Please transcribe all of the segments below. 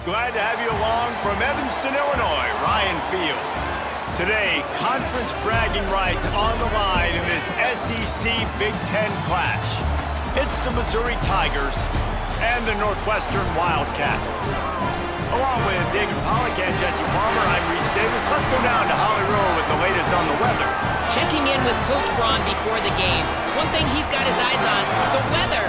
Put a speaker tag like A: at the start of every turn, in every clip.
A: Glad to have you along from Evanston, Illinois, Ryan Field. Today, conference bragging rights on the line in this SEC Big Ten clash. It's the Missouri Tigers and the Northwestern Wildcats. Along with David Pollack and Jesse Palmer, I'm Reese Davis. Let's go down to Holly Rowe with the latest on the weather.
B: Checking in with Coach Braun before the game. One thing he's got his eyes on, the weather.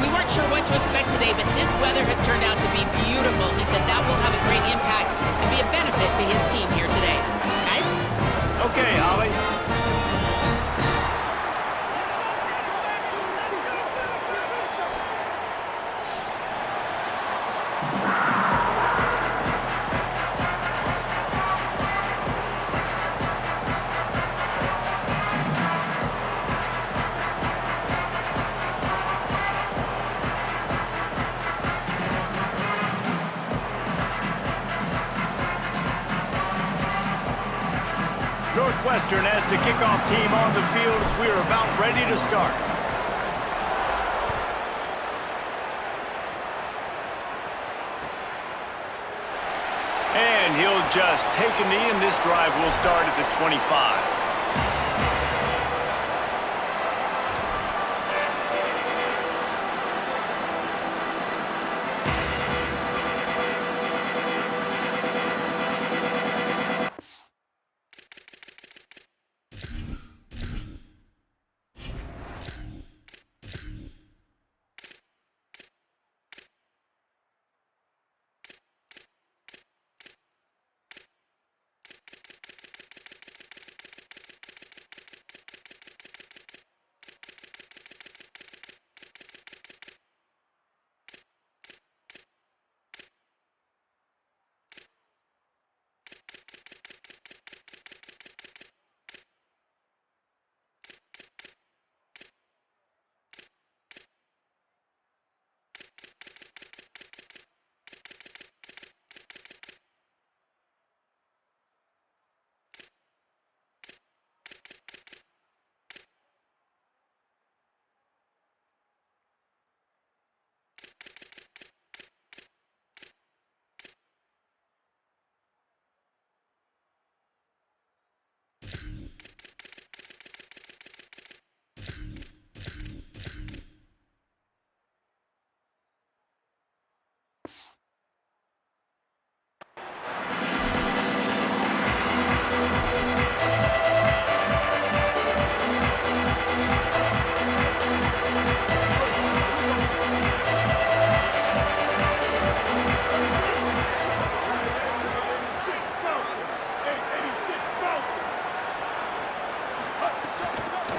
B: We weren't sure what to expect today, but this weather has turned out to be beautiful. He said that will have a great impact and be a benefit to his team here today. Guys?
A: Okay, Holly. Northwestern as the kickoff team on the field as we are about ready to start. And he'll just take a knee, and this drive will start at the 25.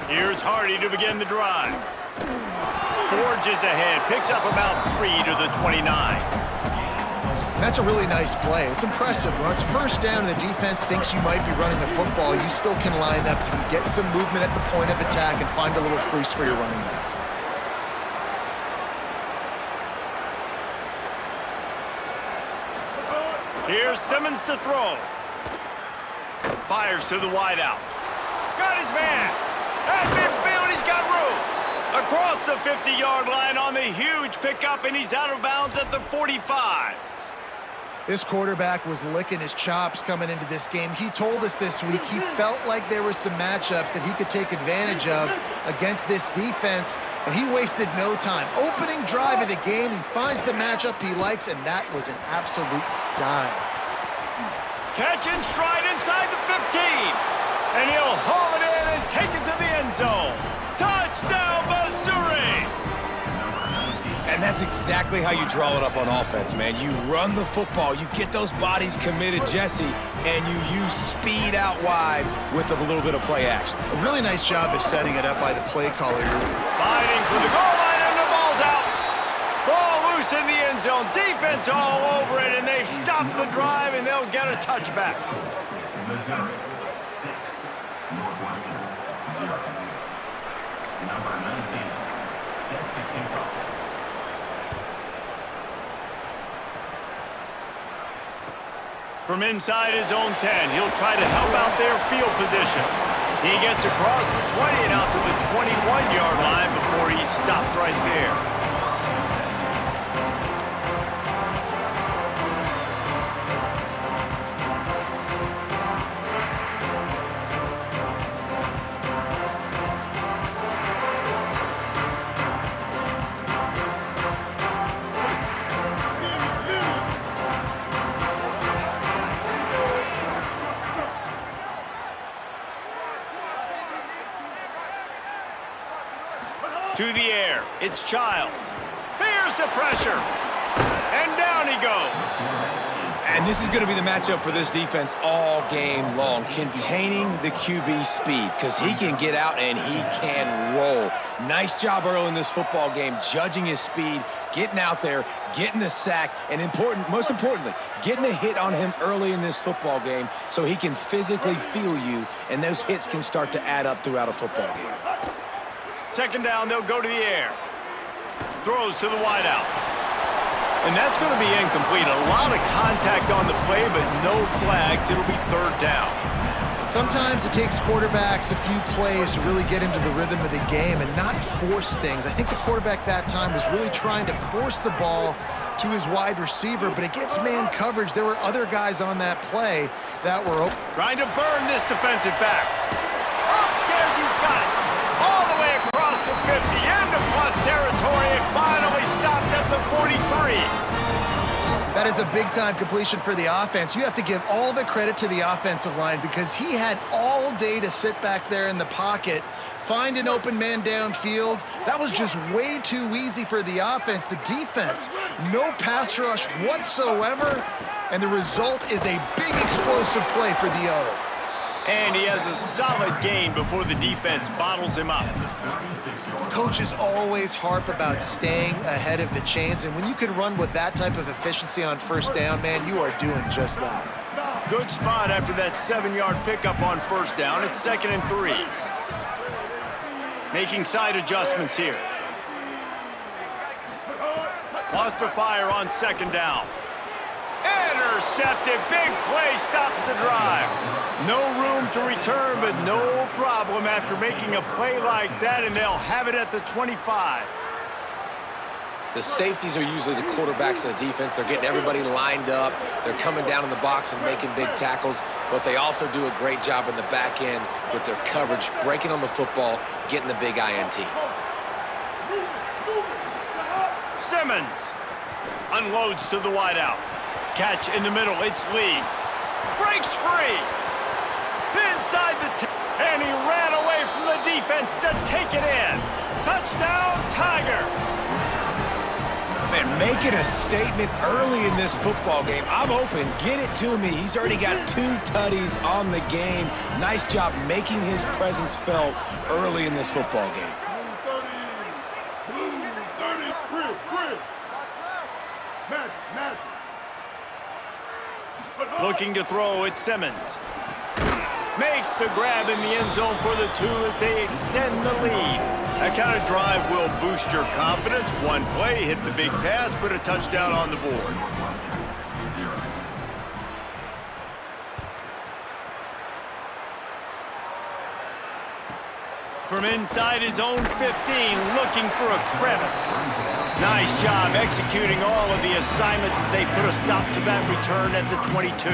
A: Here's Hardy to begin the drive. Forges ahead, picks up about 3 to the 29.
C: That's a really nice play. It's impressive. When it's first down and the defense thinks you might be running the football, you still can line up. You can get some movement at the point of attack and find a little crease for your running back.
A: Here's Simmons to throw. Fires to the wideout. Got his man. At midfield, he's got room. Across the 50-yard line on the huge pickup, and he's out of bounds at the 45.
C: This quarterback was licking his chops coming into this game. He told us this week he felt like there were some matchups that he could take advantage of against this defense, and he wasted no time. Opening drive of the game, he finds the matchup he likes, and that was an absolute dime.
A: Catch and stride inside the 15. And he'll haul it in and take it to the end zone. Touchdown, Missouri!
D: And that's exactly how you draw it up on offense, man. You run the football, you get those bodies committed, Jesse, and you use speed out wide with a little bit of play action.
C: A really nice job of setting it up by the play caller.
A: Fighting for the goal line, and the ball's out. Ball loose in the end zone. Defense all over it, and they've stopped the drive, and they'll get a touchback.
E: Missouri 6, Northwestern 0. Number 19, set to kick off.
A: From inside his own 10, he'll try to help out their field position. He gets across the 20 and out to the 21-yard line before he's stopped right there. To the air, it's Childs. Here's the pressure. And down he goes.
D: And this is going to be the matchup for this defense all game long, containing the QB speed, because he can get out and he can roll. Nice job early in this football game, judging his speed, getting out there, getting the sack, and most importantly, getting a hit on him early in this football game so he can physically feel you, and those hits can start to add up throughout a football game.
A: Second down, they'll go to the air. Throws to the wideout. And that's going to be incomplete. A lot of contact on the play, but no flags. It'll be third down.
C: Sometimes it takes quarterbacks a few plays to really get into the rhythm of the game and not force things. I think the quarterback that time was really trying to force the ball to his wide receiver, but against man coverage, there were other guys on that play that were open.
A: Trying to burn this defensive back. Upstairs, he's got it. All the way across the 50, into plus territory, and finally stopped at the 43.
C: That is a big-time completion for the offense. You have to give all the credit to the offensive line because he had all day to sit back there in the pocket, find an open man downfield. That was just way too easy for the offense. The defense, no pass rush whatsoever, and the result is a big explosive play for the O.
A: And he has a solid gain before the defense bottles him up.
C: Coaches always harp about staying ahead of the chains, and when you can run with that type of efficiency on first down, man, you are doing just that.
A: Good spot after that 7-yard pickup on first down. It's 2nd and 3. Making side adjustments here. Wants to fire on 2nd down. Intercepted. Big play stops the drive. No room to return, but no problem after making a play like that, and they'll have it at the 25.
D: The safeties are usually the quarterbacks of the defense. They're getting everybody lined up. They're coming down in the box and making big tackles, but they also do a great job in the back end with their coverage, breaking on the football, getting the big INT.
A: Simmons unloads to the wideout. Catch in the middle, it's Lee. Breaks free. Inside the and he ran away from the defense to take it in. Touchdown, Tigers.
D: Man, making a statement early in this football game. I'm open. Get it to me. He's already got 2 tutties on the game. Nice job making his presence felt early in this football game.
A: Looking to throw, it's Simmons. Makes the grab in the end zone for the 2 as they extend the lead. That kind of drive will boost your confidence. One play, hit the big pass, put a touchdown on the board. From inside his own 15, looking for a crevice. Nice job executing all of the assignments as they put a stop to that return at the 22.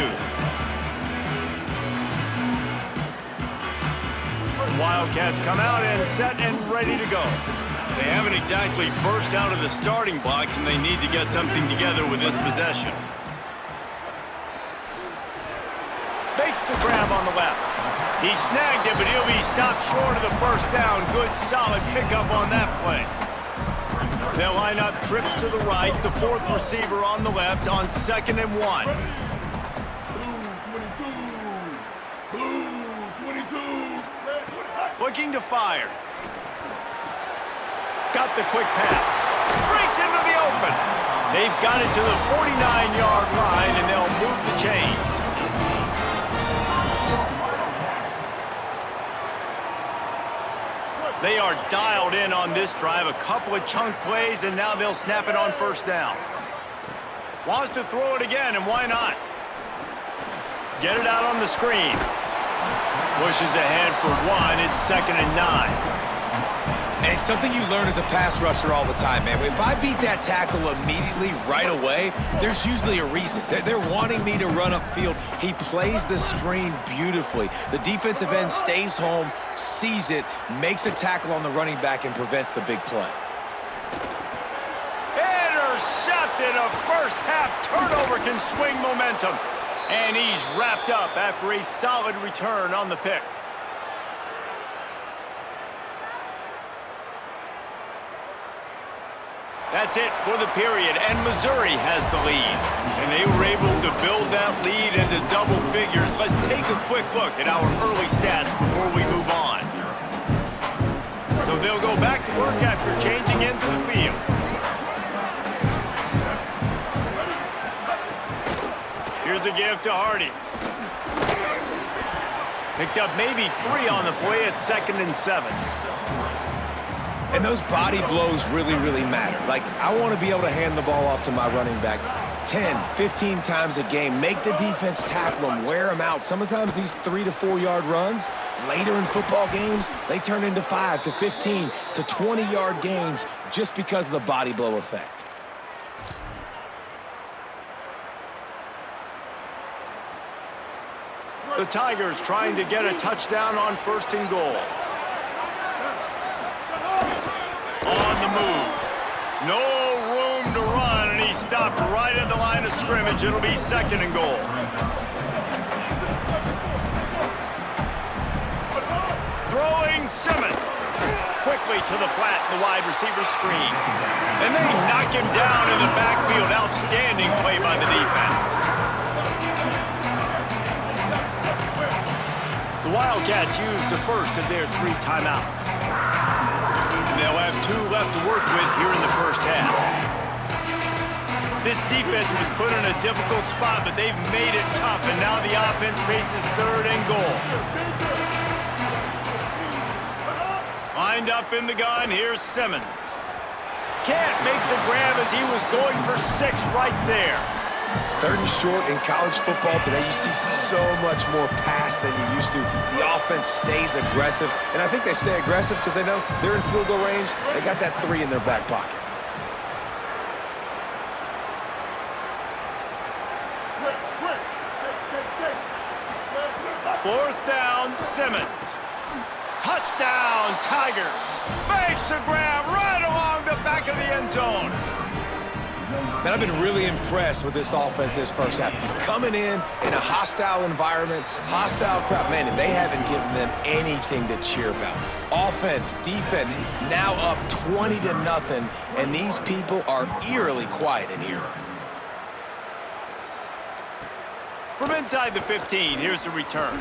A: Wildcats come out and set and ready to go. They haven't exactly burst out of the starting blocks, and they need to get something together with this possession. Makes the grab on the left. He snagged it, but he'll be stopped short of the first down. Good, solid pickup on that play. They'll line up trips to the right, the 4th receiver on the left on 2nd and 1. Looking to fire. Got the quick pass. Breaks into the open. They've got it to the 49-yard line, and they'll move the chains. They are dialed in on this drive. A couple of chunk plays, and now they'll snap it on first down. Wants to throw it again, and why not? Get it out on the screen. Pushes ahead for 1. It's 2nd and 9.
D: And it's something you learn as a pass rusher all the time, man. If I beat that tackle immediately, right away, there's usually a reason. They're wanting me to run upfield. He plays the screen beautifully. The defensive end stays home, sees it, makes a tackle on the running back, and prevents the big play.
A: Intercepted. A first-half turnover can swing momentum. And he's wrapped up after a solid return on the pick. That's it for the period, and Missouri has the lead. And they were able to build that lead into double figures. Let's take a quick look at our early stats before we move on. So they'll go back to work after changing into the field. Here's a give to Hardy. Picked up maybe 3 on the play at 2nd and 7.
D: And those body blows really, really matter. Like, I want to be able to hand the ball off to my running back 10, 15 times a game. Make the defense tackle them, wear them out. Sometimes these 3 to 4 yard runs, later in football games, they turn into 5 to 15 to 20 yard gains just because of the body blow effect.
A: The Tigers trying to get a touchdown on 1st and goal. On the move. No room to run, and he stopped right at the line of scrimmage. It'll be 2nd and goal. Throwing Simmons. Quickly to the flat, the wide receiver screen. And they knock him down in the backfield. Outstanding play by the defense. The Wildcats used the first of their 3 timeouts. They'll have 2 left to work with here in the first half. This defense was put in a difficult spot, but they've made it tough, and now the offense faces 3rd and goal. Lined up in the gun, here's Simmons. Can't make the grab as he was going for 6 right there.
D: 3rd and short in college football today, you see so much more pass than you used to. The offense stays aggressive, and I think they stay aggressive because they know they're in field goal range. They got that 3 in their back pocket.
A: Fourth down, Simmons. Touchdown, Tigers. Makes the grab right along the back of the end zone.
D: Man, I've been really impressed with this offense this first half. Coming in a hostile environment, hostile crowd, man, and they haven't given them anything to cheer about. Offense, defense, now up 20-0, and these people are eerily quiet in here.
A: From inside the 15, here's the return.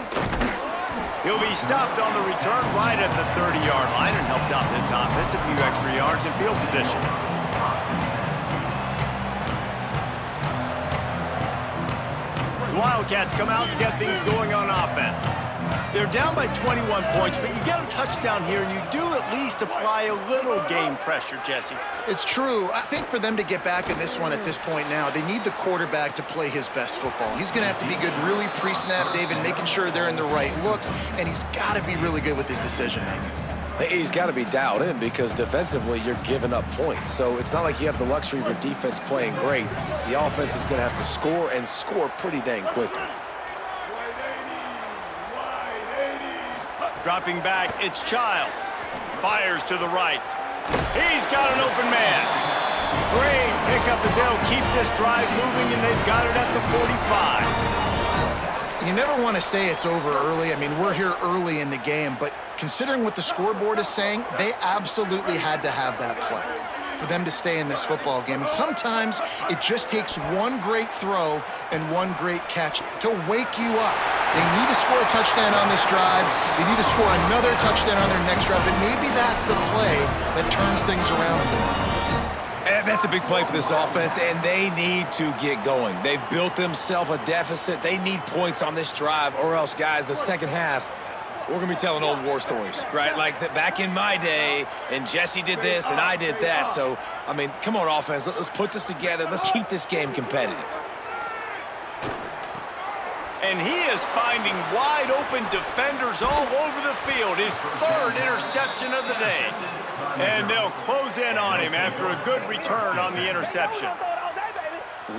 A: He'll be stopped on the return right at the 30-yard line and helped out this offense a few extra yards in field position. The Wildcats come out to get things going on offense. They're down by 21 points, but you get a touchdown here, and you do at least apply a little game pressure, Jesse.
C: It's true. I think for them to get back in this one at this point now, they need the quarterback to play his best football. He's going to have to be good really pre-snap, David, making sure they're in the right looks, and he's got to be really good with his decision-making.
D: He's got to be dialed in because defensively you're giving up points. So it's not like you have the luxury of your defense playing great. The offense is going to have to score and score pretty dang quickly.
A: Dropping back, it's Childs. Fires to the right. He's got an open man. Great pickup as they'll keep this drive moving, and they've got it at the 45.
C: You never want to say it's over early. I mean, we're here early in the game, but considering what the scoreboard is saying, they absolutely had to have that play for them to stay in this football game. And sometimes it just takes one great throw and one great catch to wake you up. They need to score a touchdown on this drive. They need to score another touchdown on their next drive, and maybe that's the play that turns things around for them.
D: And that's a big play for this offense, and they need to get going. They've built themselves a deficit. They need points on this drive, or else, guys, the second half, we're going to be telling old war stories, right? Like back in my day, and Jesse did this, and I did that. So, I mean, come on, offense. Let's put this together. Let's keep this game competitive.
A: And he is finding wide open defenders all over the field. His 3rd interception of the day. And they'll close in on him after a good return on the interception.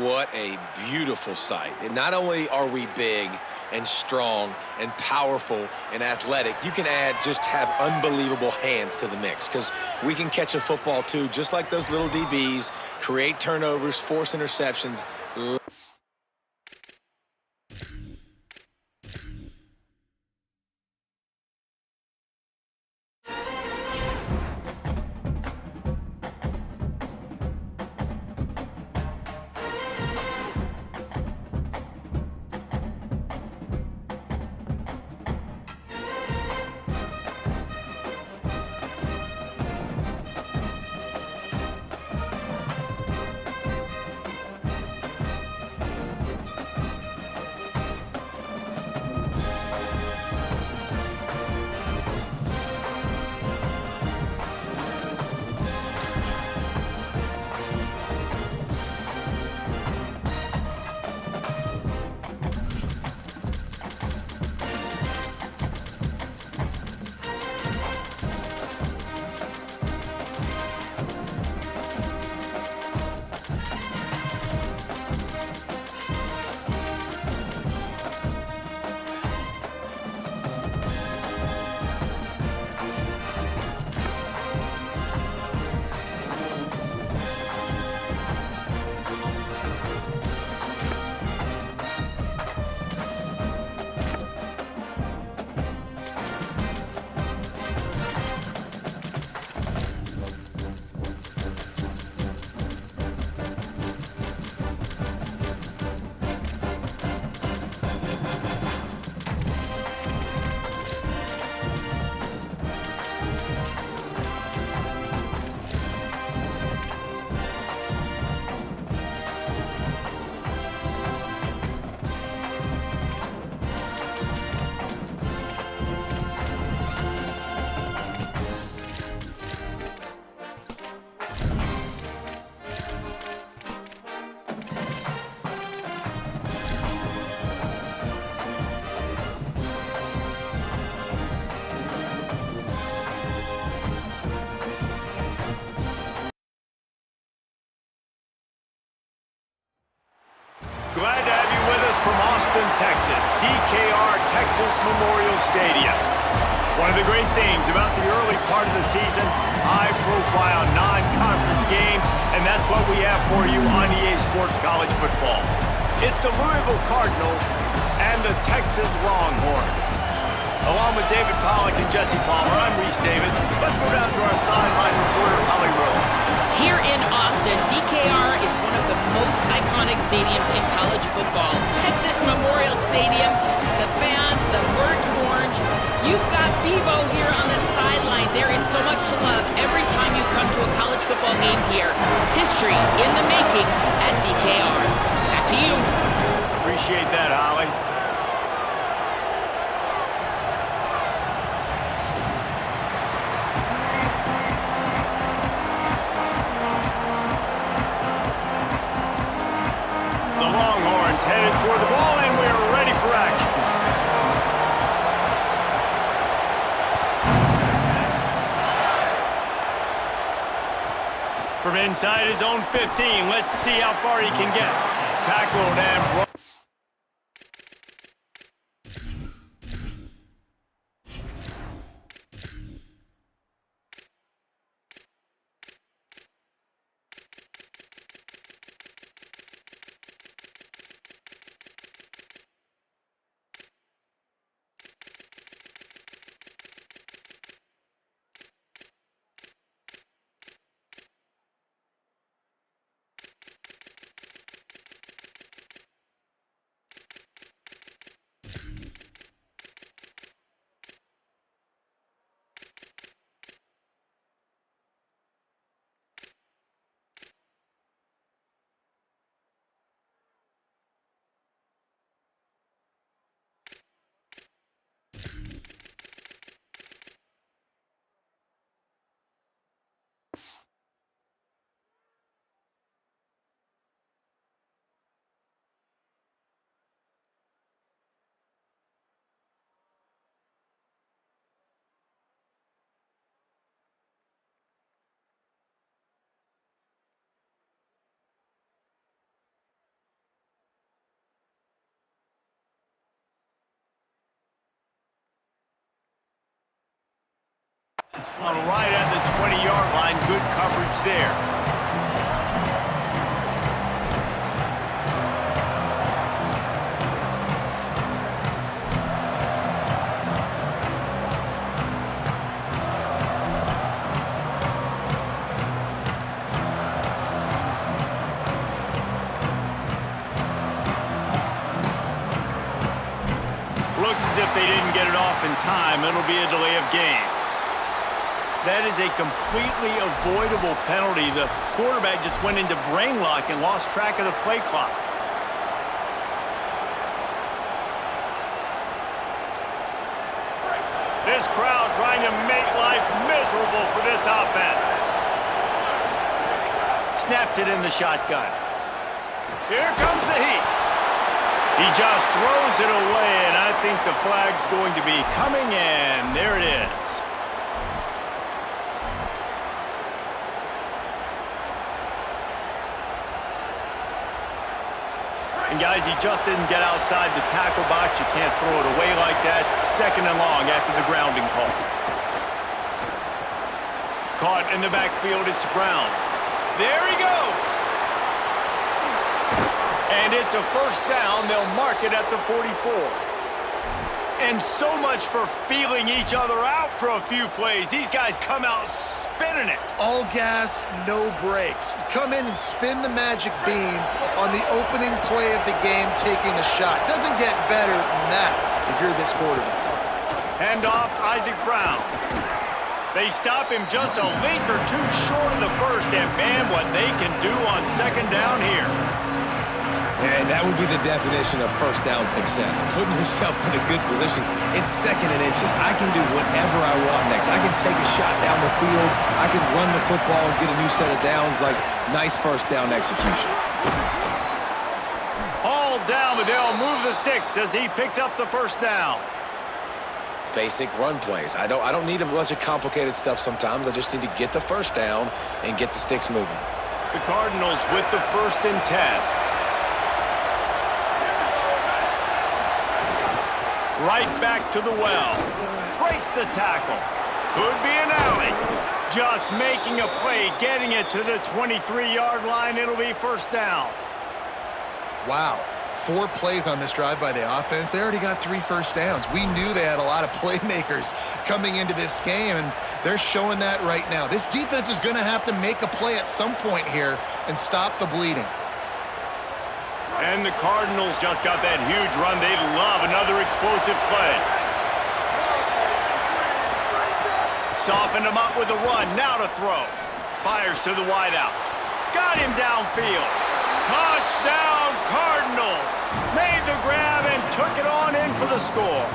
D: What a beautiful sight. And not only are we big and strong and powerful and athletic, you can have unbelievable hands to the mix, because we can catch a football too, just like those little DBs, create turnovers, force interceptions.
A: glad to have you with us from Austin, Texas, DKR Texas Memorial Stadium. One of the great things about the early part of the season, high-profile non-conference games, and that's what we have for you on EA Sports College Football. It's the Louisville Cardinals and the Texas Longhorns. Along with David Pollack and Jesse Palmer, I'm Reese Davis. Let's go down to our sideline reporter, Holly Rowe.
B: Here in Austin, DKR is one of the most iconic stadiums in college football. Texas Memorial Stadium, the fans, the burnt orange. You've got Bevo here on the sideline. There is so much love every time you come to a college football game here. History in the making at DKR. Back to you.
A: Appreciate that, Holly. Headed toward the ball, and we're ready for action. From inside his own 15, let's see how far he can get. Tackled and brought. Right at the 20-yard line, good coverage there. Looks as if they didn't get it off in time. It'll be a delay of game. That is a completely avoidable penalty. The quarterback just went into brain lock and lost track of the play clock. This crowd trying to make life miserable for this offense. Snaps it in the shotgun. Here comes the heat. He just throws it away, and I think the flag's going to be coming in. There it is. And guys, he just didn't get outside the tackle box. You can't throw it away like that. 2nd and long after the grounding call. Caught in the backfield, it's Brown. There he goes. And it's a first down. They'll mark it at the 44. And so much for feeling each other out for a few plays. These guys come out spinning it.
C: All gas, no brakes. Come in and spin the magic bean on the opening play of the game, taking a shot. Doesn't get better than that if you're this quarterback.
A: Hand off, Isaac Brown. They stop him just a link or two short of the first, and man, what they can do on 2nd down here.
D: And that would be the definition of first down success. Putting yourself in a good position. It's 2nd and inches. I can do whatever I want next. I can take a shot down the field. I can run the football and get a new set of downs. Like, nice first down execution.
A: All down, but they'll move the sticks as he picks up the first down.
D: Basic run plays. I don't need a bunch of complicated stuff sometimes. I just need to get the first down and get the sticks moving.
A: The Cardinals with the 1st and 10. Right back to the well. Breaks the tackle. Could be an alley. Just making a play, getting it to the 23-yard line. It'll be first down.
C: Wow. 4 plays on this drive by the offense. They already got 3 first downs. We knew they had a lot of playmakers coming into this game, and they're showing that right now. This defense is going to have to make a play at some point here and stop the bleeding.
A: And the Cardinals just got that huge run. They love another explosive play. Softened him up with a run. Now to throw. Fires to the wideout. Got him downfield. Touchdown, Cardinals! Made the grab and took it on in for the score.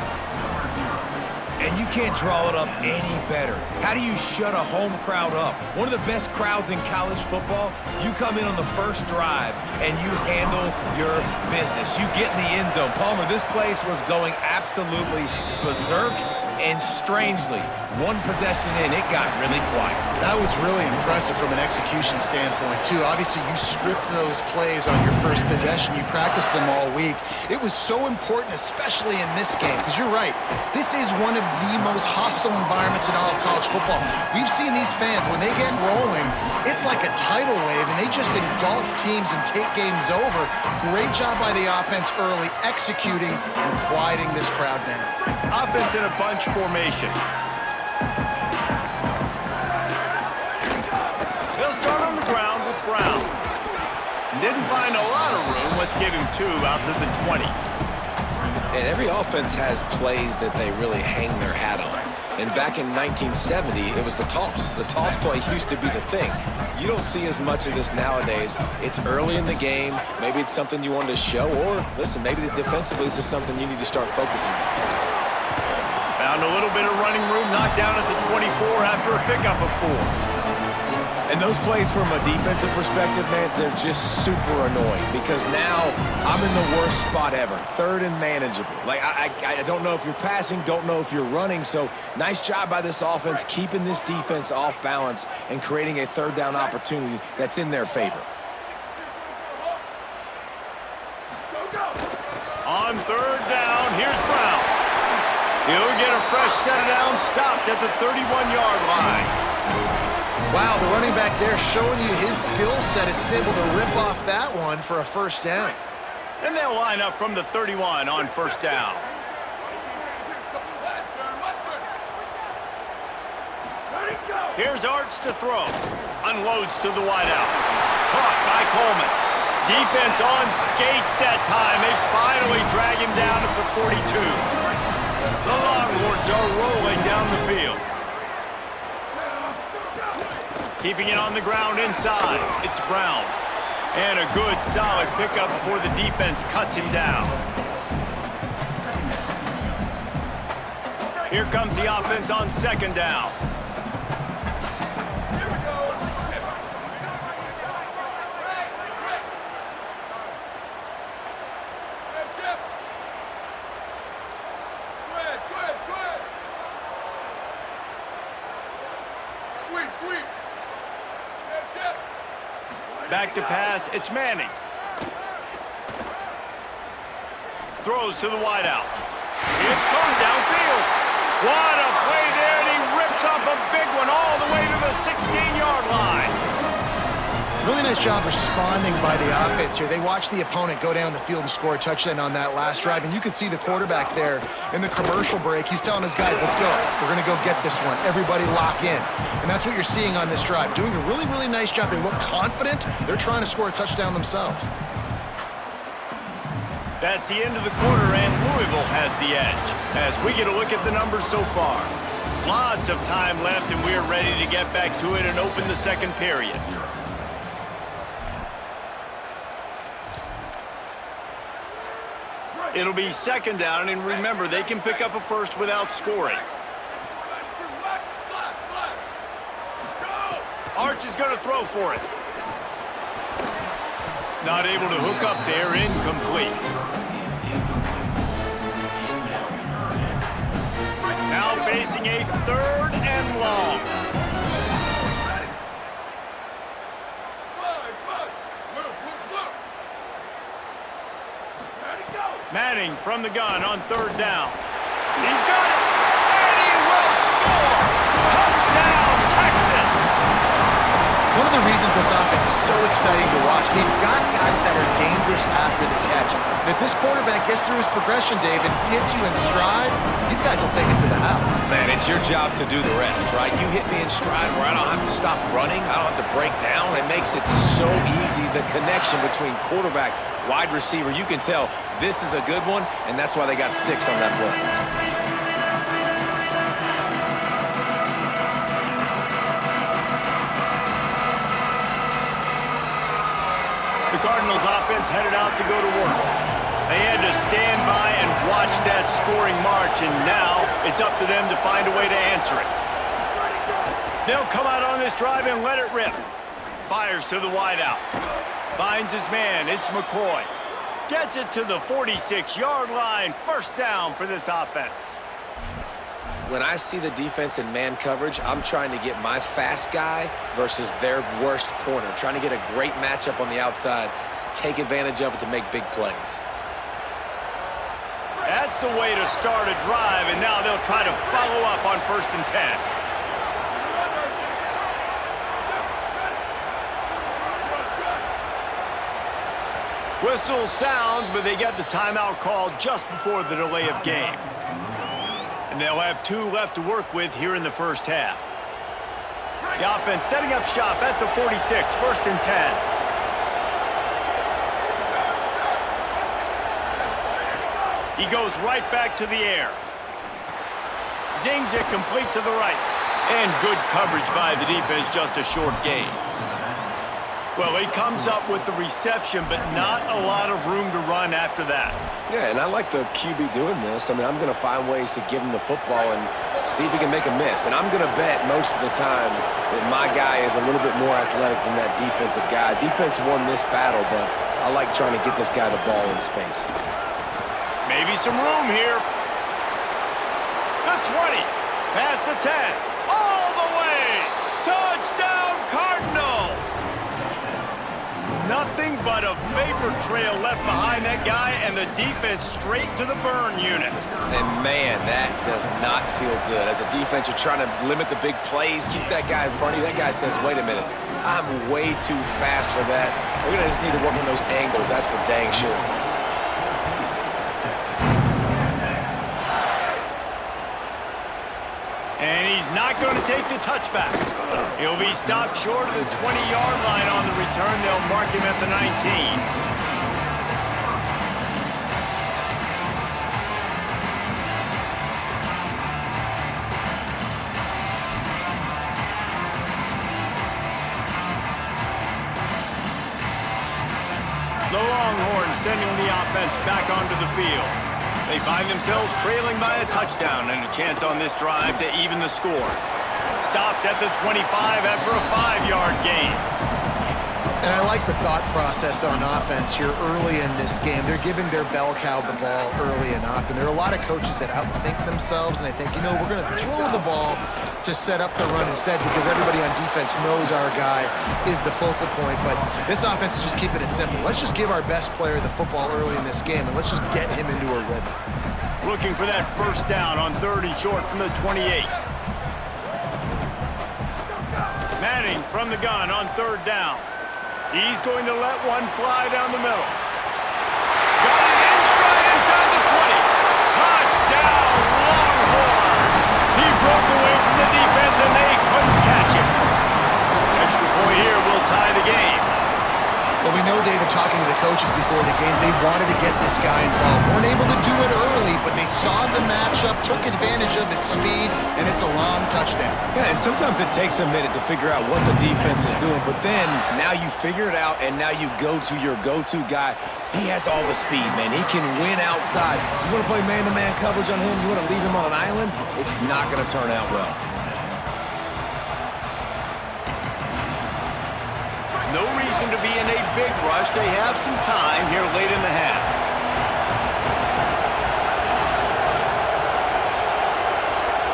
D: And you can't draw it up any better. How do you shut a home crowd up? One of the best crowds in college football. You come in on the first drive and you handle your business. You get in the end zone. Palmer, this place was going absolutely berserk, and strangely, one possession in, it got really quiet.
C: That was really impressive from an execution standpoint, too. Obviously, you script those plays on your first possession. You practice them all week. It was so important, especially in this game, because you're right. This is one of the most hostile environments in all of college football. We've seen these fans, when they get rolling, it's like a tidal wave, and they just engulf teams and take games over. Great job by the offense early, executing and quieting this crowd down.
A: Offense in a bunch formation. They'll start on the ground with Brown. Didn't find a lot of room. Let's give him 2 out to the 20.
D: And every offense has plays that they really hang their hat on. And back in 1970, it was the toss. The toss play used to be the thing. You don't see as much of this nowadays. It's early in the game. Maybe it's something you wanted to show, or listen, maybe defensively this is something you need to start focusing on.
A: Found a little bit of running room, knocked down at the 24 after a pickup of 4.
D: And those plays from a defensive perspective, man, they're just super annoying because now I'm in the worst spot ever, 3rd and manageable. Like, I don't know if you're passing, don't know if you're running, so nice job by this offense keeping this defense off balance and creating a 3rd down opportunity that's in their favor.
A: On 3rd down, here's Brown. He'll get a fresh set down, stopped at the 31-yard line.
C: Wow, the running back there showing you his skill set is able to rip off that one for a first down.
A: And they'll line up from the 31 on first down. Here's Arch to throw. Unloads to the wideout. Caught by Coleman. Defense on skates that time. They finally drag him down at the 42. The Longhorns are rolling down the field. Keeping it on the ground inside. It's Brown. And a good, solid pickup before the defense cuts him down. Here comes the offense on 2nd down. Back to pass, it's Manning. Throws to the wideout. It's caught downfield. What a play there, and he rips off a big one all the way to the 16-yard line.
C: Really nice job responding by the offense here. They watched the opponent go down the field and score a touchdown on that last drive, and you could see the quarterback there in the commercial break. He's telling his guys, let's go. We're going to go get this one. Everybody lock in. And that's what you're seeing on this drive. Doing a really, really nice job. They look confident. They're trying to score a touchdown themselves.
A: That's the end of the quarter, and Louisville has the edge as we get a look at the numbers so far. Lots of time left, and we're ready to get back to it and open the second period. It'll be 2nd down, and remember, they can pick up a first without scoring. Arch is going to throw for it. Not able to hook up there, incomplete. Now facing a 3rd and long. Manning from the gun on 3rd down. He's got it, and he will score! Touchdown, Texas!
C: One of the reasons this offense is so exciting to watch, they've got guys that are dangerous after the catch. And if this quarterback gets through his progression, David, hits you in stride, these guys will take it to the house.
D: Man, it's your job to do the rest, right? You hit me in stride where I don't have to stop running. I don't have to break down. It makes it so easy. The connection between quarterback, wide receiver, you can tell this is a good one, and that's why they got 6 on that play.
A: The Cardinals offense headed out to go to work. They had to stand by and watch that scoring march, and now it's up to them to find a way to answer it. They'll come out on this drive and let it rip. Fires to the wideout. Finds his man. It's McCoy. Gets it to the 46-yard line. First down for this offense.
D: When I see the defense in man coverage, I'm trying to get my fast guy versus their worst corner, trying to get a great matchup on the outside, take advantage of it to make big plays.
A: That's the way to start a drive, and now they'll try to follow up on 1st and 10. Whistle sounds, but they get the timeout called just before the delay of game. And they'll have 2 left to work with here in the first half. The offense setting up shop at the 46, 1st and 10. He goes right back to the air. Zings it complete to the right. And good coverage by the defense, just a short gain. Well, he comes up with the reception, but not a lot of room to run after that.
D: Yeah, and I like the QB doing this. I mean, I'm going to find ways to give him the football and see if he can make a miss. And I'm going to bet most of the time that my guy is a little bit more athletic than that defensive guy. Defense won this battle, but I like trying to get this guy the ball in space.
A: Maybe some room here. The 20, past the 10, all the way. Touchdown, Cardinals! Nothing but a vapor trail left behind that guy, and the defense straight to the burn unit.
D: And, man, that does not feel good. As a defense, you're trying to limit the big plays, keep that guy in front of you. That guy says, wait a minute, I'm way too fast for that. We're going to just need to work on those angles. That's for dang sure.
A: And he's not going to take the touchback. He'll be stopped short of the 20-yard line on the return. They'll mark him at the 19. The Longhorns sending the offense back onto the field. They find themselves trailing by a touchdown and a chance on this drive to even the score. Stopped at the 25 after a 5-yard gain.
C: And I like the thought process on offense here early in this game. They're giving their bell cow the ball early and often. There are a lot of coaches that outthink themselves, and they think, you know, we're going to throw the ball to set up the run instead because everybody on defense knows our guy is the focal point. But this offense is just keeping it simple. Let's just give our best player the football early in this game, and let's just get him into a rhythm.
A: Looking for that first down on 3rd and short from the 28. Manning from the gun on 3rd down. He's going to let one fly down the middle. Got it in stride inside the 20. Touchdown, Longhorn. He broke away from the defense, and they couldn't catch him. Extra point here will tie the game.
C: Well, we know, David, talking to the coaches before the game, they wanted to get this guy involved. Weren't able to do it early, but they saw the matchup, took advantage of his speed, and it's a long touchdown.
D: Yeah, and sometimes it takes a minute to figure out what the defense is doing, but then now you figure it out, and now you go to your go-to guy. He has all the speed, man. He can win outside. You want to play man-to-man coverage on him? You want to leave him on an island? It's not going to turn out well.
A: No reason to be in a big rush. They have some time here late in the half.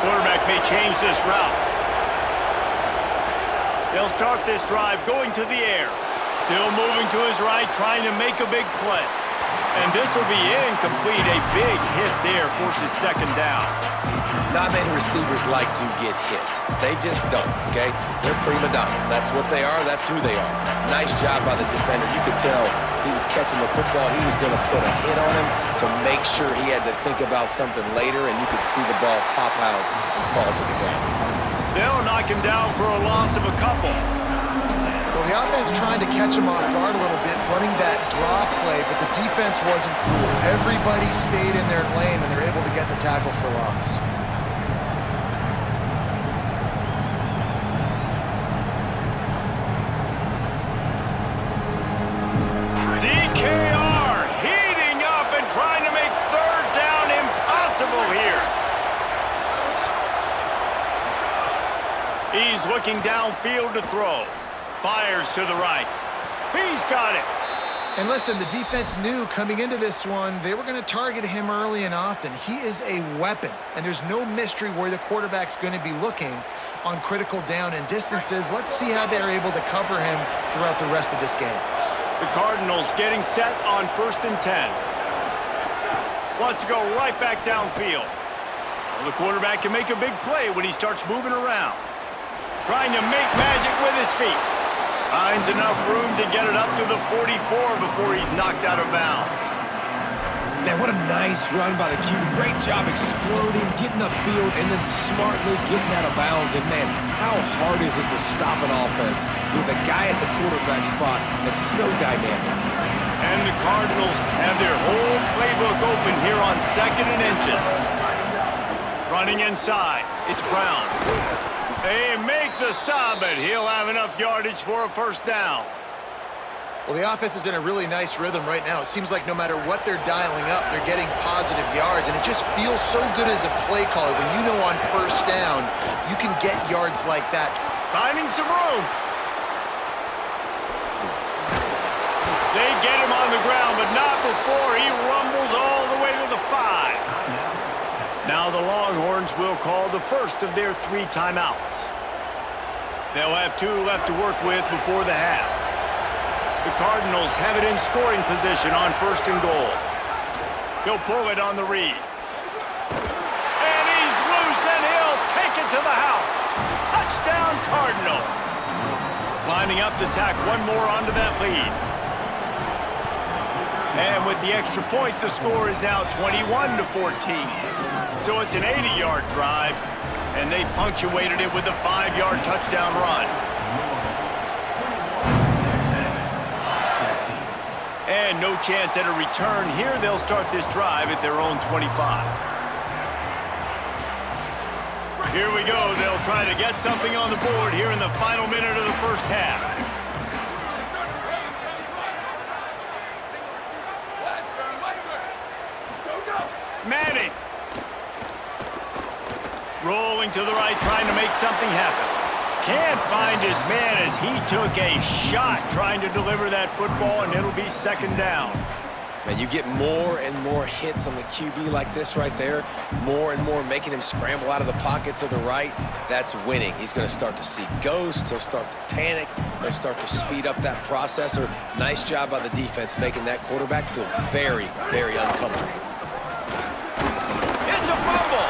A: Quarterback may change this route. They'll start this drive going to the air. Still moving to his right, trying to make a big play. And this will be incomplete. A big hit there forces second down.
D: Not many receivers like to get hit. They just don't, okay? They're prima donnas. That's what they are. That's who they are. Nice job by the defender. You could tell he was catching the football. He was going to put a hit on him to make sure he had to think about something later, and you could see the ball pop out and fall to the ground.
A: They'll knock him down for a loss of a couple.
C: Well, the offense trying to catch him off guard a little bit, running that draw play, but the defense wasn't fooled. Everybody stayed in their lane, and they're able to get the tackle for loss.
A: DKR heating up and trying to make third down impossible here. He's looking downfield to throw. Fires to the right. He's got it.
C: And listen, the defense knew coming into this one, they were going to target him early and often. He is a weapon, and there's no mystery where the quarterback's going to be looking on critical down and distances. Let's see how they're able to cover him throughout the rest of this game.
A: The Cardinals getting set on 1st and 10. Wants to go right back downfield. Well, the quarterback can make a big play when he starts moving around. Trying to make magic with his feet. Finds enough room to get it up to the 44 before he's knocked out of bounds.
D: Man, what a nice run by the QB. Great job exploding, getting upfield, and then smartly getting out of bounds. And, man, how hard is it to stop an offense with a guy at the quarterback spot that's so dynamic?
A: And the Cardinals have their whole playbook open here on 2nd and inches. Running inside, it's Brown. They make the stop, but he'll have enough yardage for a first down.
C: Well, the offense is in a really nice rhythm right now. It seems like no matter what they're dialing up, they're getting positive yards, and it just feels so good as a play caller when you know on first down you can get yards like that.
A: Finding some room. They get him on the ground, but not before he rumbles all the way to the 5. Now the Longhorns will call the first of their 3 timeouts. They'll have 2 left to work with before the half. The Cardinals have it in scoring position on 1st and goal. He'll pull it on the read. And he's loose, and he'll take it to the house. Touchdown, Cardinals. Lining up to tack one more onto that lead. And with the extra point, the score is now 21-14. So it's an 80-yard drive, and they punctuated it with a 5-yard touchdown run. And no chance at a return here. They'll start this drive at their own 25. Here we go. They'll try to get something on the board here in the final minute of the first half. Manning. Rolling to the right, trying to make something happen. Can't find his man as he took a shot trying to deliver that football, and it'll be 2nd down.
D: Man, you get more and more hits on the QB like this right there, more and more making him scramble out of the pocket to the right. That's winning. He's going to start to see ghosts. He'll start to panic. He'll start to speed up that processor. Nice job by the defense making that quarterback feel very, very uncomfortable.
A: It's a fumble.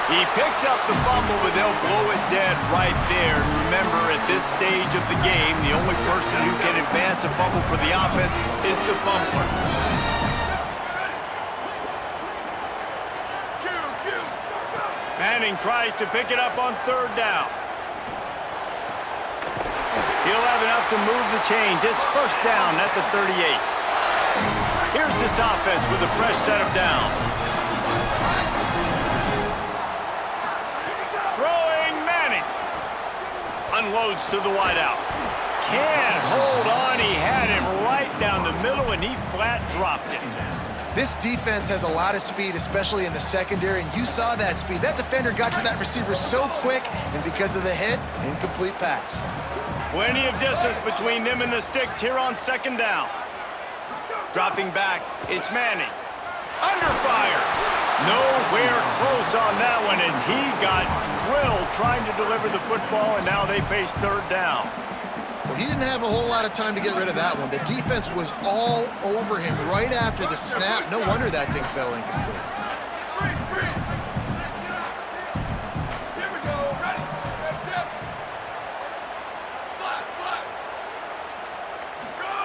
A: He picks up the fumble, but they'll blow it dead right there. And remember, at this stage of the game, the only person who can advance a fumble for the offense is the fumbler. Manning tries to pick it up on 3rd down. He'll have enough to move the chains. It's 1st down at the 38. Here's this offense with a fresh set of downs. Unloads to the wideout. Can't hold on. He had him right down the middle, and he flat dropped it.
C: This defense has a lot of speed, especially in the secondary, and you saw that speed. That defender got to that receiver so quick, and because of the hit, incomplete pass.
A: Plenty of distance between them and the sticks here on 2nd down. Dropping back, it's Manning. Under fire. Nowhere close on that one as he got drilled trying to deliver the football, and now they face 3rd down.
C: Well, He didn't have a whole lot of time to get rid of that one. The defense was all over him right after the snap. No wonder that thing fell incomplete.
F: Here we go. Ready? Tip. Flash. Go.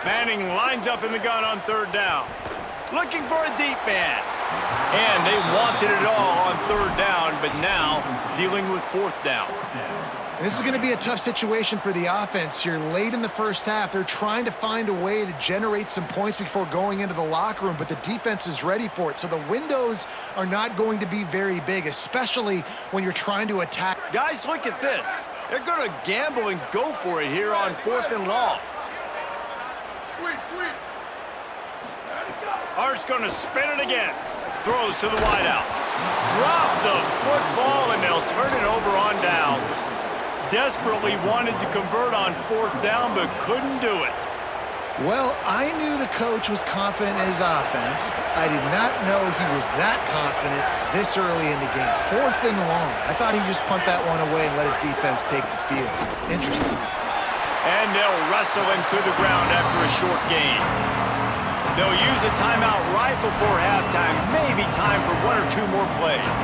A: Manning lines up in the gun on 3rd down. Looking for a deep man. And they wanted it all on 3rd down, but now dealing with 4th down.
C: This is going to be a tough situation for the offense here. Late in the first half, they're trying to find a way to generate some points before going into the locker room, but the defense is ready for it. So the windows are not going to be very big, especially when you're trying to attack.
A: Guys, look at this. They're going to gamble and go for it here on 4th and long.
F: Sweet. Ready, go.
A: Art's going to spin it again. Throws to the wideout. Drop the football, and they'll turn it over on downs. Desperately wanted to convert on 4th down, but couldn't do it.
C: Well, I knew the coach was confident in his offense. I did not know he was that confident this early in the game. 4th and long. I thought he'd just punt that one away and let his defense take the field. Interesting.
A: And they'll wrestle him to the ground after a short gain. They'll use a timeout right before halftime. Maybe time for 1 or 2 more plays.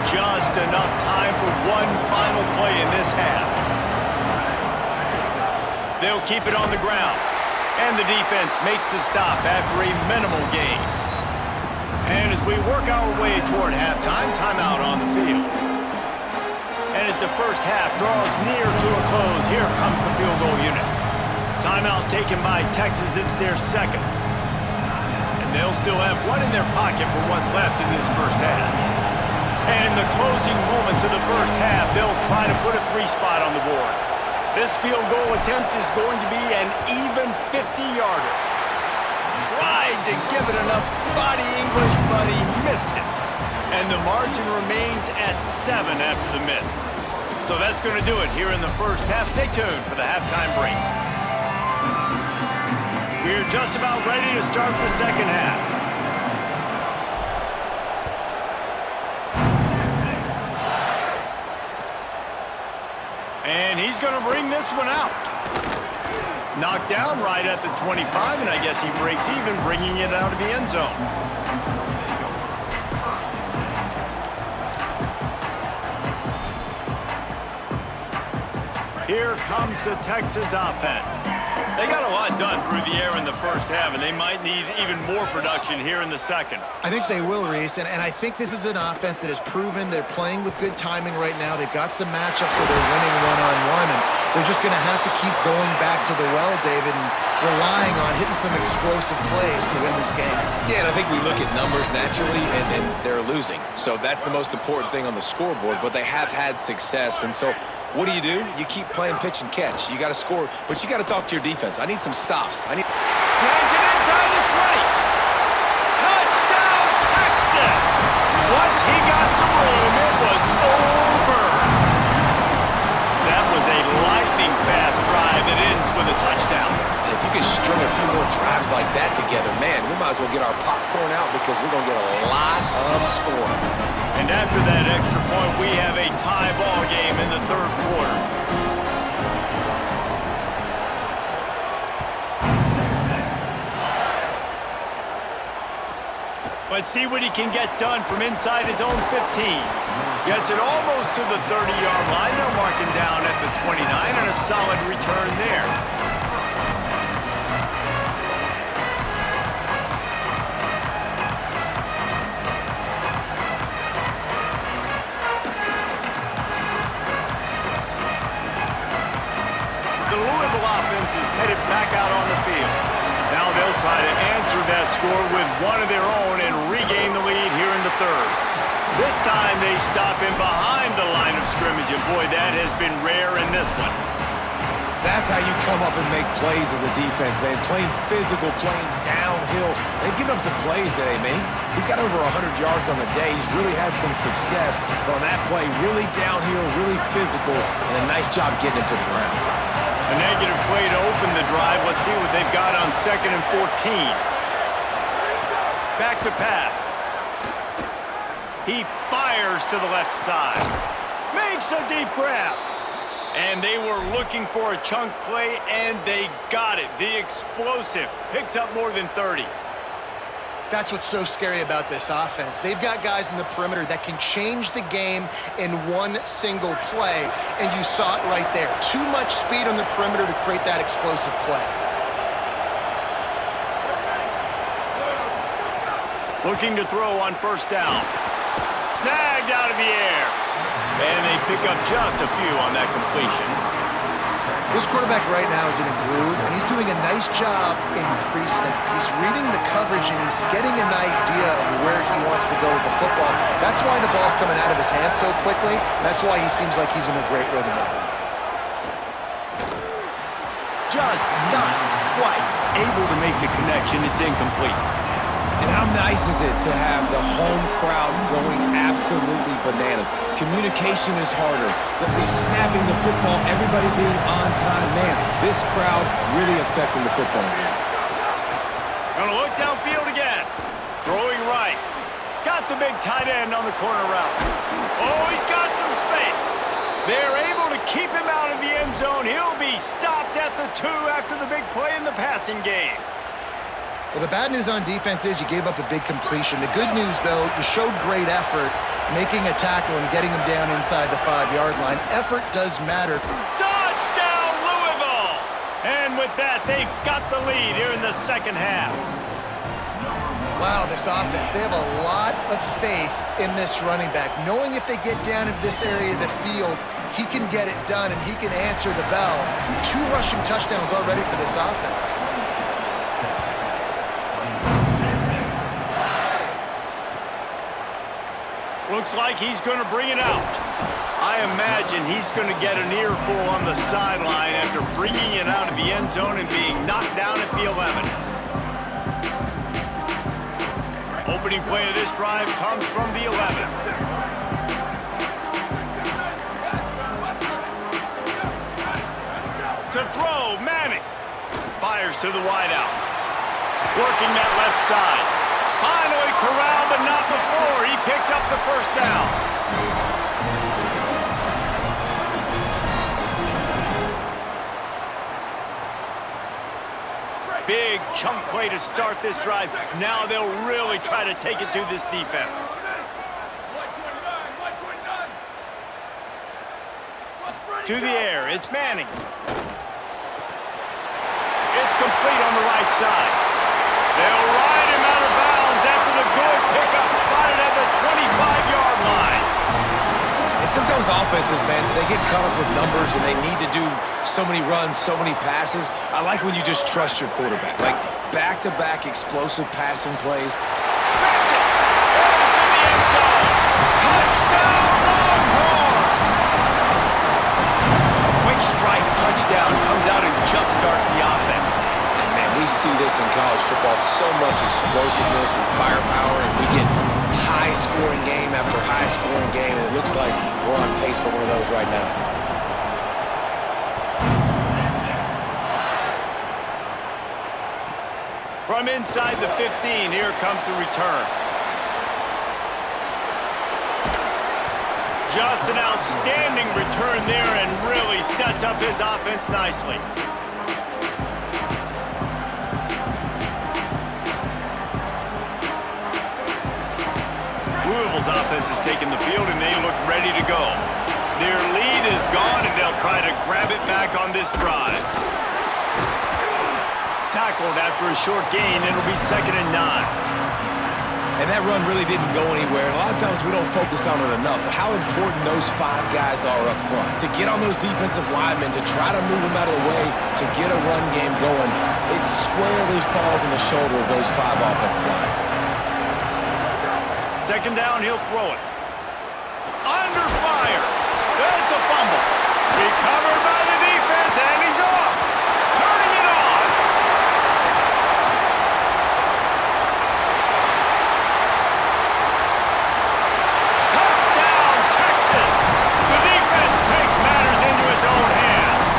A: Just enough time for one final play in this half. They'll keep it on the ground. And the defense makes the stop after a minimal gain. And as we work our way toward halftime, timeout on the field. And as the first half draws near to a close, here comes the field goal unit. Timeout taken by Texas. It's their 2nd. And they'll still have one in their pocket for what's left in this first half. And in the closing moments of the first half, they'll try to put a 3 spot on the board. This field goal attempt is going to be an even 50-yarder. Tried to give it enough body English, but he missed it. And the margin remains at 7 after the miss. So that's going to do it here in the first half. Stay tuned for the halftime break. We're just about ready to start the second half. And he's going to bring this one out. Knocked down right at the 25, and I guess he breaks even, bringing it out of the end zone. Here comes the Texas offense. They got a lot done through the air in the first half, and they might need even more production here in the second.
C: I think they will, Reese, and I think this is an offense that has proven they're playing with good timing right now. They've got some matchups where they're winning one-on-one, and they're just going to have to keep going back to the well, David, and relying on hitting some explosive plays to win this game.
D: Yeah, and I think we look at numbers naturally, and they're losing. So that's the most important thing on the scoreboard, but they have had success, and so what do? You keep playing pitch and catch. You got to score, but you got to talk to your defense. I need some stops.
A: Snagged it inside the 20. Touchdown, Texas! Once he got some room, it was over. That was a lightning-fast drive that ends with a touchdown.
D: If you can string a few more drives like that together, man, we might as well get our popcorn out because we're going to get a lot of scoring.
A: And after that extra point, we have a tie ball game in the 3rd quarter. Let's see what he can get done from inside his own 15. Gets it almost to the 30-yard line. They'll mark him down at the 29, and a solid return there. Is headed back out on the field. Now they'll try to answer that score with one of their own and regain the lead here in the 3rd. This time they stop him behind the line of scrimmage, and boy, that has been rare in this one.
D: That's how you come up and make plays as a defense, man. Playing physical, playing downhill. They've given up some plays today, man. He's got over 100 yards on the day. He's really had some success on that play. Really downhill, really physical, and a nice job getting him to the ground.
A: A negative play to open the drive. Let's see what they've got on 2nd and 14. Back to pass. He fires to the left side. Makes a deep grab. And they were looking for a chunk play, and they got it. The explosive picks up more than 30.
C: That's what's so scary about this offense. They've got guys in the perimeter that can change the game in one single play, and you saw it right there. Too much speed on the perimeter to create that explosive play.
A: Looking to throw on first down. Snagged out of the air. And they pick up just a few on that completion.
C: This quarterback right now is in a groove, and he's doing a nice job in pre-snap. He's reading the coverage, and he's getting an idea of where he wants to go with the football. That's why the ball's coming out of his hands so quickly, and that's why he seems like he's in a great rhythm.
A: Just not quite able to make the connection. It's incomplete.
D: And how nice is it to have the home crowd going absolutely bananas? Communication is harder. The snapping the football, everybody being on time. Man, this crowd really affecting the football game.
A: Gonna look downfield again. Throwing right. Got the big tight end on the corner route. Oh, he's got some space. They're able to keep him out of the end zone. He'll be stopped at the 2 after the big play in the passing game.
C: Well, the bad news on defense is you gave up a big completion. The good news, though, you showed great effort making a tackle and getting him down inside the 5-yard line. Effort does matter.
A: Touchdown, Louisville! And with that, they've got the lead here in the second half.
C: Wow, this offense, they have a lot of faith in this running back. Knowing if they get down into this area of the field, he can get it done and he can answer the bell. 2 rushing touchdowns already for this offense.
A: Looks like he's going to bring it out. I imagine he's going to get an earful on the sideline after bringing it out of the end zone and being knocked down at the 11. Opening play of this drive comes from the 11. To throw, Manning. Fires to the wideout. Working that left side. Finally corralled, but not before. He picked up the first down. Big chunk play to start this drive. Now they'll really try to take it to this defense. To the air, it's Manning. It's complete on the right side. They'll ride him out of bounds after the good pickup, spotted at the 25-yard line.
D: And sometimes offenses, man, they get caught up with numbers and they need to do so many runs, so many passes. I like when you just trust your quarterback. Like back-to-back explosive passing plays.
A: Grabs it. Into the end zone. Touchdown, Longhorns! Quick strike touchdown comes out and jump-starts the offense.
D: We see this in college football, so much explosiveness and firepower, and we get high-scoring game after high-scoring game, and it looks like we're on pace for one of those right now.
A: From inside the 15, here comes the return. Just an outstanding return there and really sets up his offense nicely. Louisville's offense has taken the field, and they look ready to go. Their lead is gone, and they'll try to grab it back on this drive. Tackled after a short gain, it'll be 2nd and 9.
D: And that run really didn't go anywhere. And a lot of times we don't focus on it enough, but how important those 5 guys are up front. To get on those defensive linemen, to try to move them out of the way, to get a run game going, it squarely falls on the shoulder of those 5 offensive linemen.
A: 2nd down, he'll throw it. Under fire. That's a fumble. Recovered by the defense, and he's off. Turning it on. Touchdown, Texas. The defense takes matters into its own hands.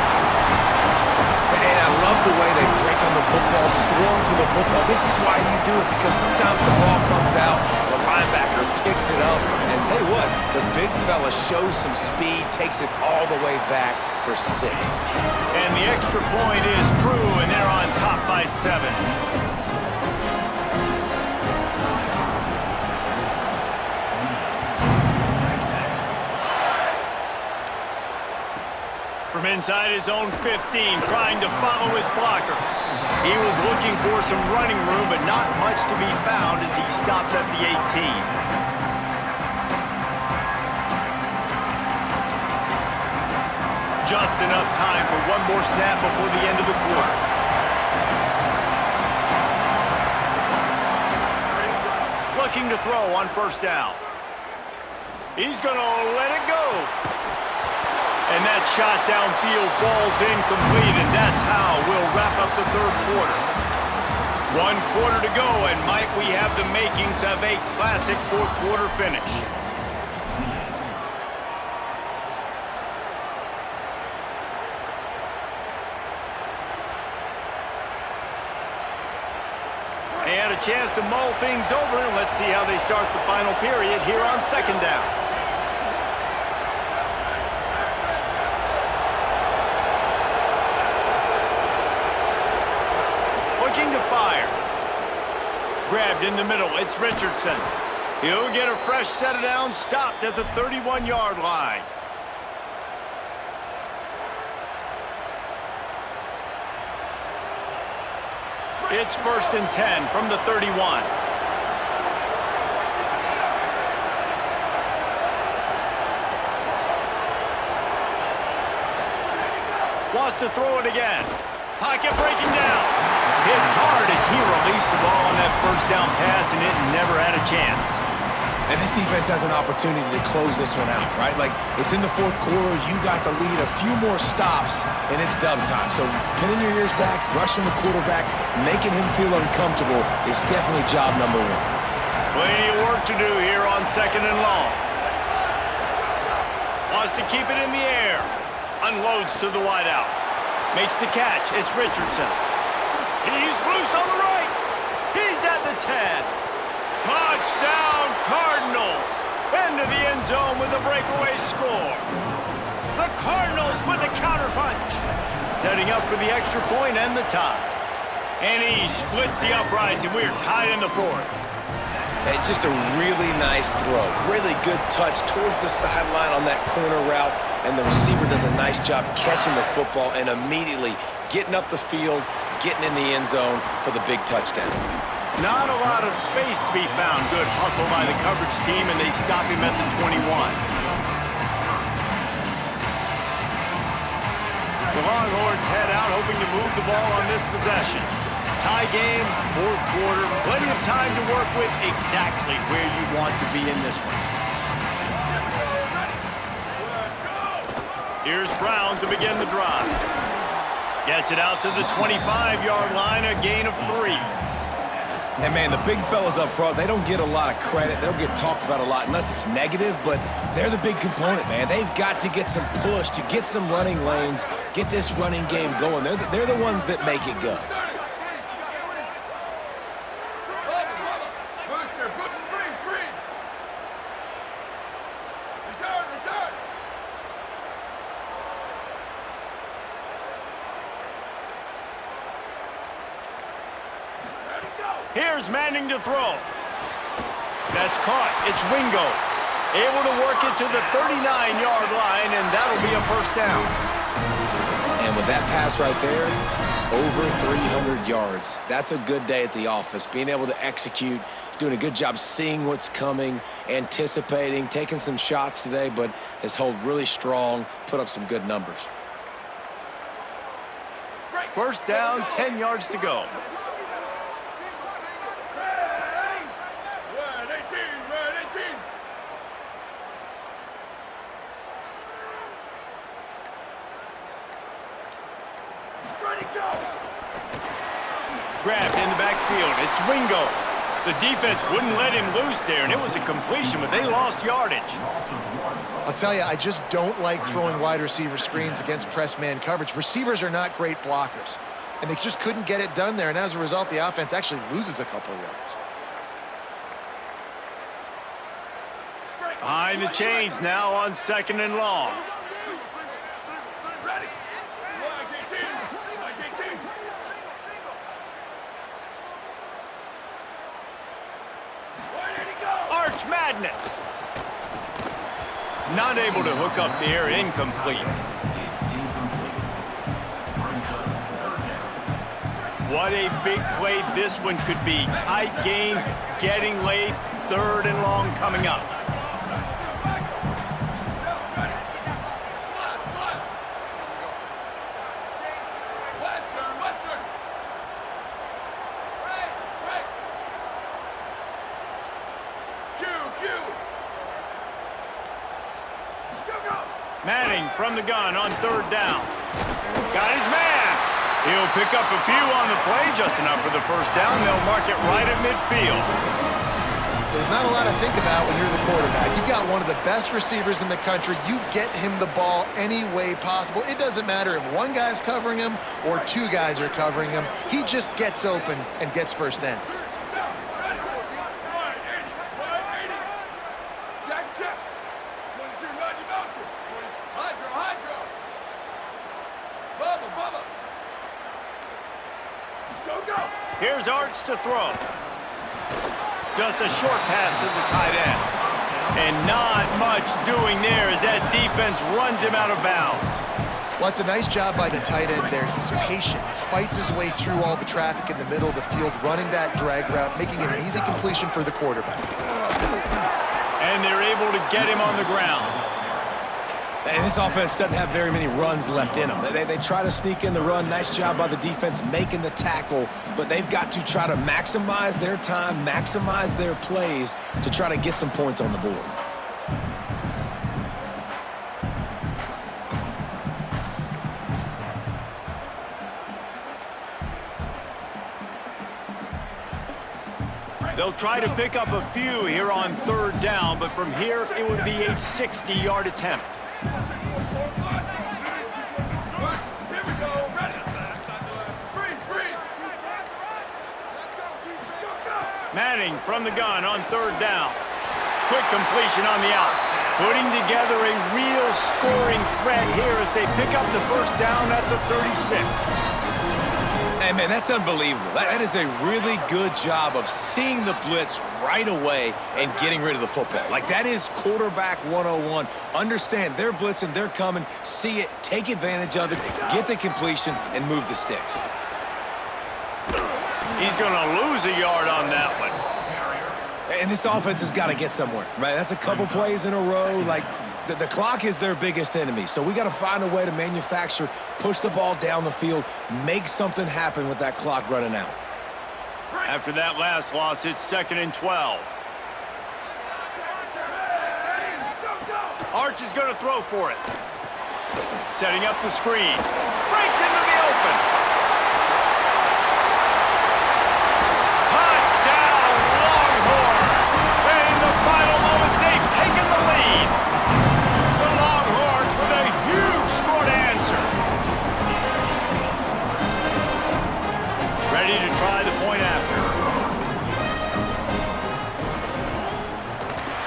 D: And I love the way they break on the football, swarm to the football. This is why you do it, because sometimes the ball comes out, the linebacker picks it up. And tell you what, the big fella shows some speed, takes it all the way back for 6.
A: And the extra point is true, and they're on top by 7. From inside his own 15, trying to follow his blockers. He was looking for some running room, but not much to be found as he stopped at the 18. Just enough time for one more snap before the end of the quarter. Looking to throw on first down. He's going to let it go. And that shot downfield falls incomplete, and that's how we'll wrap up the third quarter. 1 quarter to go, and might we have the makings of a classic fourth quarter finish. They had a chance to mull things over, and let's see how they start the final period here on second down. Looking to fire. Grabbed in the middle, it's Richardson. He'll get a fresh set of downs, stopped at the 31-yard line. It's 1st and 10 from the 31. Wants to throw it again. Pocket breaking down. Hit hard as he released the ball on that first down pass, and it never had a chance.
D: And this defense has an opportunity to close this one out, right? Like, it's in the fourth quarter, you got the lead, a few more stops, and it's dub time. So pinning your ears back, rushing the quarterback, making him feel uncomfortable is definitely job number 1.
A: Plenty of work to do here on second and long. Wants to keep it in the air. Unloads to the wideout. Makes the catch. It's Richardson. He's loose on the right. He's at the 10. Touchdown, Cardinals. Into the end zone with a breakaway score. The Cardinals with a counterpunch. Setting up for the extra point and the tie. And he splits the uprights, and we're tied in the fourth.
D: It's just a really nice throw. Really good touch towards the sideline on that corner route, and the receiver does a nice job catching the football and immediately getting up the field, getting in the end zone for the big touchdown.
A: Not a lot of space to be found. Good hustle by the coverage team, and they stop him at the 21. The Longhorns head out, hoping to move the ball on this possession. Tie game, fourth quarter, plenty of time to work with, exactly where you want to be in this one. Here's Brown to begin the drive. Gets it out to the 25-yard line, a gain of 3.
D: And, man, the big fellas up front, they don't get a lot of credit. They don't get talked about a lot unless it's negative, but they're the big component, man. They've got to get some push, to get some running lanes, get this running game going. They're the ones that make it go.
F: Freeze! Return!
A: Here's Manning to throw. That's caught. It's Wingo. Able to work it to the 39-yard line, and that'll be a first down.
D: And with that pass right there, over 300 yards. That's a good day at the office. Being able to execute, he's doing a good job seeing what's coming, anticipating, taking some shots today, but has held really strong, put up some good numbers.
A: First down, 10 yards to go. Grabbed in the backfield. It's Wingo. The defense wouldn't let him loose there, and it was a completion, but they lost yardage.
C: I'll tell you, I just don't like throwing wide receiver screens against press man coverage. Receivers are not great blockers, and they just couldn't get it done there, and as a result, the offense actually loses a couple yards.
A: Behind the chains now on 2nd and long.
F: Ready. Like 18. Like 18. Where did he go?
A: Arch Madness. Not able to hook up there, incomplete. What a big play this one could be. Tight game, getting late, 3rd and long coming up. Manning from the gun on 3rd down. Got his man. He'll pick up a few on the play, just enough for the 1st down. They'll mark it right at midfield.
C: There's not a lot to think about when you're the quarterback. You've got one of the best receivers in the country. You get him the ball any way possible. It doesn't matter if one guy's covering him or 2 guys are covering him. He just gets open and gets 1st downs.
A: Here's Arch to throw. Just a short pass to the tight end. And not much doing there as that defense runs him out of bounds.
C: Well, it's a nice job by the tight end there. He's patient. He fights his way through all the traffic in the middle of the field, running that drag route, making it an easy completion for the quarterback.
A: And they're able to get him on the ground.
D: And this offense doesn't have very many runs left in them. They try to sneak in the run. Nice job by the defense making the tackle, but they've got to try to maximize their time, maximize their plays to try to get some points on the board.
A: They'll try to pick up a few here on 3rd down, but from here it would be a 60-yard attempt. Manning from the gun on 3rd down. Quick completion on the out. Putting together a real scoring threat here as they pick up the 1st down at the 36.
D: Hey, man, that's unbelievable. That is a really good job of seeing the blitz right away and getting rid of the football. Like, that is quarterback 101. Understand they're blitzing, they're coming, see it, take advantage of it, get the completion, and move the sticks.
A: He's going to lose a yard on that one.
D: And this offense has got to get somewhere, right? That's a couple plays in a row. Like, the clock is their biggest enemy. So we got to find a way to manufacture, push the ball down the field, make something happen with that clock running out.
A: After that last loss, it's 2nd and 12. Arch is going to throw for it. Setting up the screen. Breaks into the open.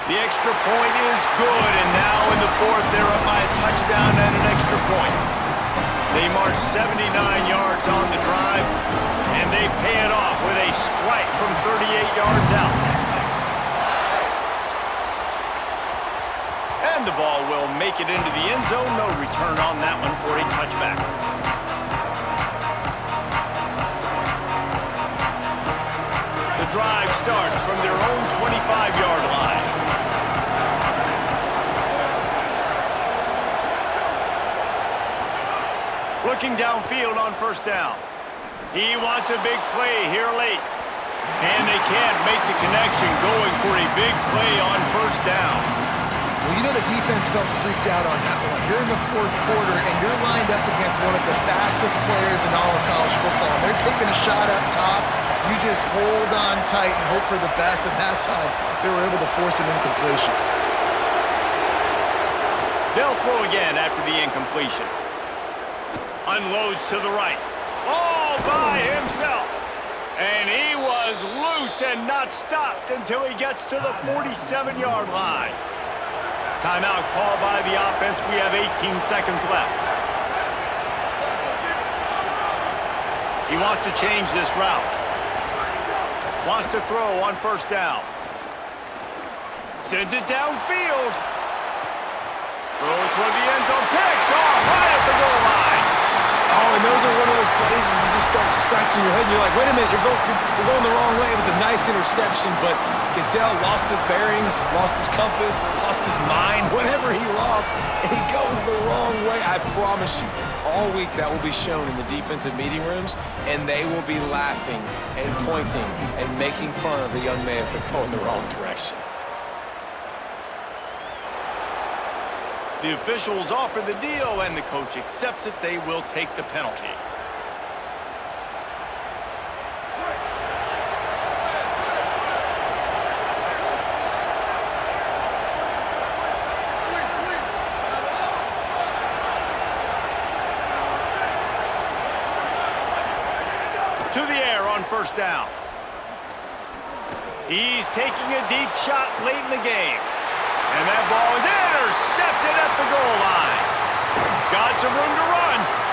A: The extra point is good, and now in the 4th, they're up by a touchdown and an extra point. They march 79 yards on the drive, and they pay it off with a strike from 38 yards out. And the ball will make it into the end zone. No return on that one for a touchback. The drive starts from their own 25-yard line. Looking downfield on 1st down. He wants a big play here late. And they can't make the connection going for a big play on 1st down.
C: Well, you know the defense felt freaked out on that one. You're in the 4th quarter, and you're lined up against one of the fastest players in all of college football. They're taking a shot up top. You just hold on tight and hope for the best. And that time, they were able to force an incompletion.
A: They'll throw again after the incompletion. Unloads to the right. All by himself. And he was loose and not stopped until he gets to the 47-yard line. Timeout called by the offense. We have 18 seconds left. He wants to change this route. Wants to throw on first down. Sends it downfield. Throw toward the end zone. Picked off right at the goal line.
D: Oh, and those are one of those plays where you just start scratching your head and you're like, wait a minute, you're going the wrong way. It was a nice interception, but Cattell lost his bearings, lost his compass, lost his mind, whatever he lost, and he goes the wrong way. I promise you, all week that will be shown in the defensive meeting rooms, and they will be laughing and pointing and making fun of the young man for going the wrong direction.
A: The officials offer the deal, and the coach accepts it. They will take the penalty. To the air on first down. He's taking a deep shot late in the game. And that ball is intercepted at the goal line. Got some room to run.